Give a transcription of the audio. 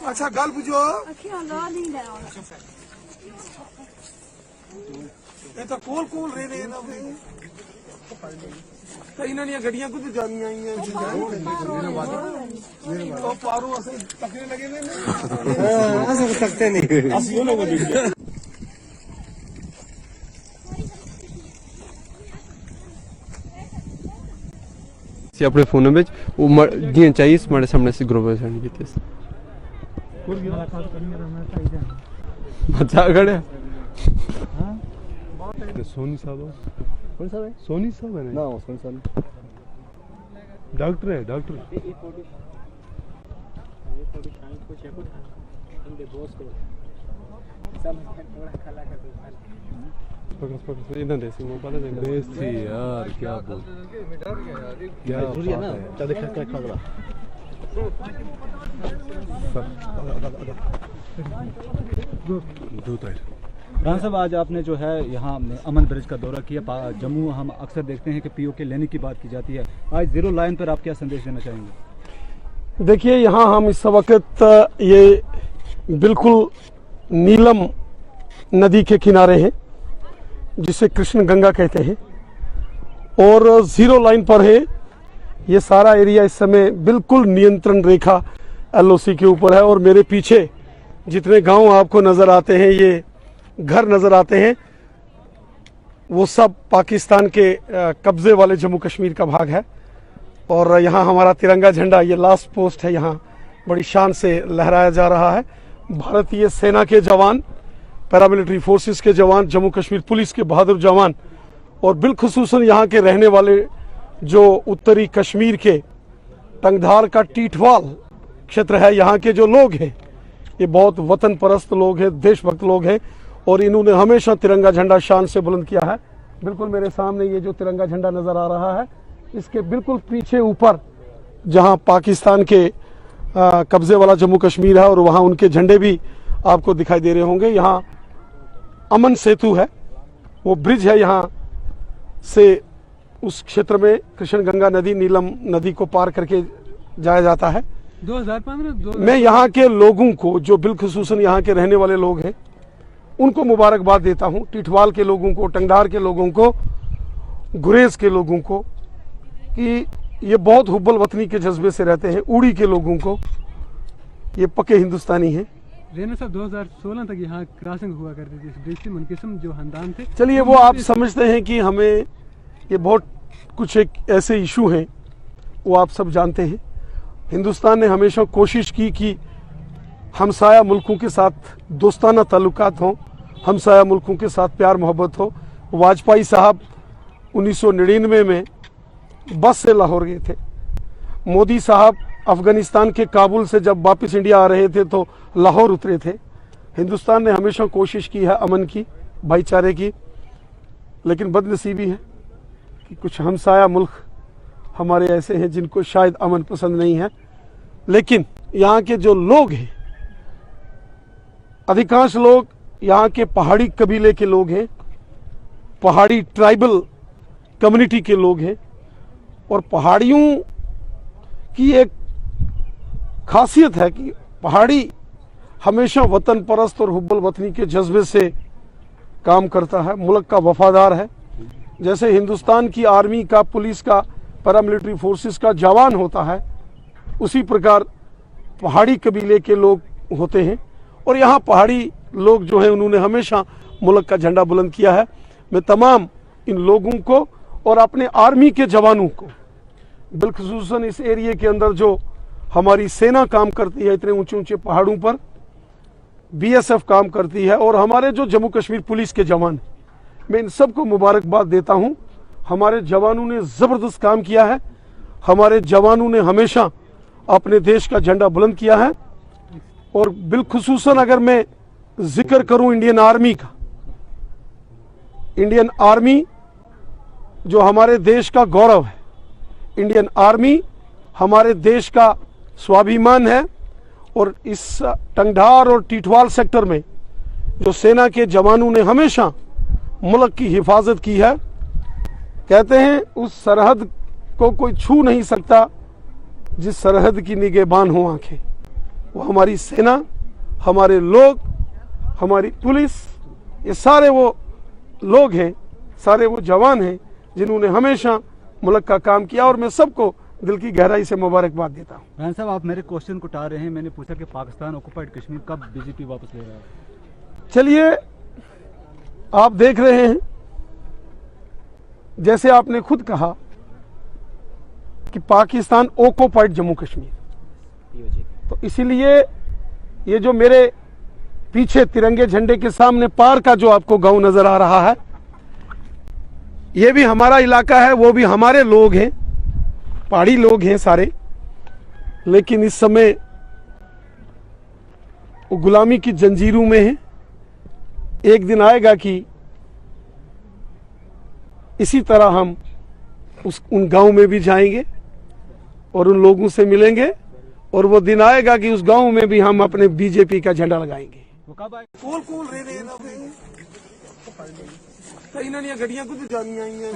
अच्छा गल बुझो ये तो कोल कोल रहे ने ना तो इन्होंने गड्डियां कुछ जानी आई हैं तो पारो ऐसे तकने लगे ने ऐसे तकते नहीं असलियों लोगों ने अपने फोन में वो दिए चाहिए हमारे सामने से ग्रुप सेंड किए मजा खड़े सोनी साहब कौन सा है? सोनी साहब है ना वो कौन सा डॉक्टर है डॉक्टर इधर देसी मोबाइल देसी यार क्या बोल क्या जरूरी है ना क्या देखा क्या खा रहा राणा साहब आज आपने जो है यहाँ अमन ब्रिज का दौरा किया जम्मू हम अक्सर देखते हैं कि पीओके लेने की बात की जाती है आज जीरो लाइन पर आप क्या संदेश देना चाहेंगे? देखिए यहाँ हम इस वक्त ये बिल्कुल नीलम नदी के किनारे हैं जिसे कृष्ण गंगा कहते हैं और जीरो लाइन पर है। ये सारा एरिया इस समय बिल्कुल नियंत्रण रेखा एलओसी के ऊपर है और मेरे पीछे जितने गांव आपको नजर आते हैं ये घर नजर आते हैं वो सब पाकिस्तान के कब्जे वाले जम्मू कश्मीर का भाग है और यहाँ हमारा तिरंगा झंडा ये लास्ट पोस्ट है यहाँ बड़ी शान से लहराया जा रहा है। भारतीय सेना के जवान पैरामिलिट्री फोर्सेस के जवान जम्मू कश्मीर पुलिस के बहादुर जवान और बिलखुसूसन यहाँ के रहने वाले जो उत्तरी कश्मीर के टंगधार का टीठवाल क्षेत्र है यहाँ के जो लोग हैं ये बहुत वतन परस्त लोग हैं देशभक्त लोग हैं और इन्होंने हमेशा तिरंगा झंडा शान से बुलंद किया है। बिल्कुल मेरे सामने ये जो तिरंगा झंडा नजर आ रहा है इसके बिल्कुल पीछे ऊपर जहाँ पाकिस्तान के कब्जे वाला जम्मू कश्मीर है और वहाँ उनके झंडे भी आपको दिखाई दे रहे होंगे। यहाँ अमन सेतु है वो ब्रिज है यहाँ से उस क्षेत्र में कृष्ण गंगा नदी नीलम नदी को पार करके जाया जाता है। 2015 मैं यहाँ के लोगों को जो बिलखुसूसन यहाँ के रहने वाले लोग हैं उनको मुबारकबाद देता हूँ। टिठवाल के लोगों को टंगधार के लोगों को गुरेज के लोगों को कि ये बहुत हुब्बल वतनी के जज्बे से रहते हैं। उड़ी के लोगों को ये पक्के हिंदुस्तानी हैं। रेना साहब 2016 तक यहाँ क्रॉसिंग हुआ करती थी ब्रिज से मुनकिस्म जो खानदान थे। चलिए वो आप समझते हैं कि हमें ये बहुत कुछ एक ऐसे इशू हैं वो आप सब जानते हैं। हिंदुस्तान ने हमेशा कोशिश की कि हमसाया मुल्कों के साथ दोस्ताना ताल्लुकात हों हमसाया मुल्कों के साथ प्यार मोहब्बत हो। वाजपेयी साहब 1999 में बस से लाहौर गए थे। मोदी साहब अफगानिस्तान के काबुल से जब वापस इंडिया आ रहे थे तो लाहौर उतरे थे। हिंदुस्तान ने हमेशा कोशिश की है अमन की भाईचारे की लेकिन बदनसीबी है कि कुछ हमसाया मुल्क हमारे ऐसे हैं जिनको शायद अमन पसंद नहीं है। लेकिन यहाँ के जो लोग हैं अधिकांश लोग यहाँ के पहाड़ी कबीले के लोग हैं पहाड़ी ट्राइबल कम्युनिटी के लोग हैं और पहाड़ियों की एक खासियत है कि पहाड़ी हमेशा वतन परस्त और हुब्बल वतनी के जज्बे से काम करता है मुल्क का वफादार है। जैसे हिंदुस्तान की आर्मी का पुलिस का पैरामिलिट्री फोर्सेस का जवान होता है उसी प्रकार पहाड़ी कबीले के लोग होते हैं और यहाँ पहाड़ी लोग जो हैं उन्होंने हमेशा मुल्क का झंडा बुलंद किया है। मैं तमाम इन लोगों को और अपने आर्मी के जवानों को बिलखुसूसन इस एरिया के अंदर जो हमारी सेना काम करती है इतने ऊंचे ऊंचे पहाड़ों पर बीएसएफ काम करती है और हमारे जो जम्मू कश्मीर पुलिस के जवान मैं इन सबको मुबारकबाद देता हूं। हमारे जवानों ने जबरदस्त काम किया है। हमारे जवानों ने हमेशा अपने देश का झंडा बुलंद किया है और बिलखुसूसन अगर मैं जिक्र करूं इंडियन आर्मी का इंडियन आर्मी जो हमारे देश का गौरव है इंडियन आर्मी हमारे देश का स्वाभिमान है और इस टंगधार और टीठवाल सेक्टर में जो सेना के जवानों ने हमेशा मुल्क की हिफाजत की है। कहते हैं उस सरहद को कोई छू नहीं सकता जिस सरहद की निगहबान हो आंखें, वो हमारी सेना, हमारे लोग, हमारी पुलिस, ये सारे वो लोग हैं, सारे वो जवान हैं जिन्होंने हमेशा मुल्क का काम किया, और मैं सबको दिल की गहराई से मुबारकबाद देता हूँ। राना साहब, आप मेरे क्वेश्चन को टाल रहे हैं। मैंने पूछा कि पाकिस्तान ऑक्युपाइड कश्मीर कब बीजेपी वापस ले रहा है? चलिए, आप देख रहे हैं, जैसे आपने खुद कहा कि पाकिस्तान ऑक्युपाइड जम्मू कश्मीर, तो इसीलिए ये जो मेरे पीछे तिरंगे झंडे के सामने पार का जो आपको गांव नजर आ रहा है, ये भी हमारा इलाका है, वो भी हमारे लोग हैं, पहाड़ी लोग हैं सारे। लेकिन इस समय वो गुलामी की जंजीरों में है। एक दिन आएगा कि इसी तरह हम उन गांव में भी जाएंगे और उन लोगों से मिलेंगे, और वो दिन आएगा कि उस गांव में भी हम अपने बीजेपी का झंडा लगाएंगे। वो कब आए? कौन रहे हैं गड्डियां कुछ जानी आई हैं।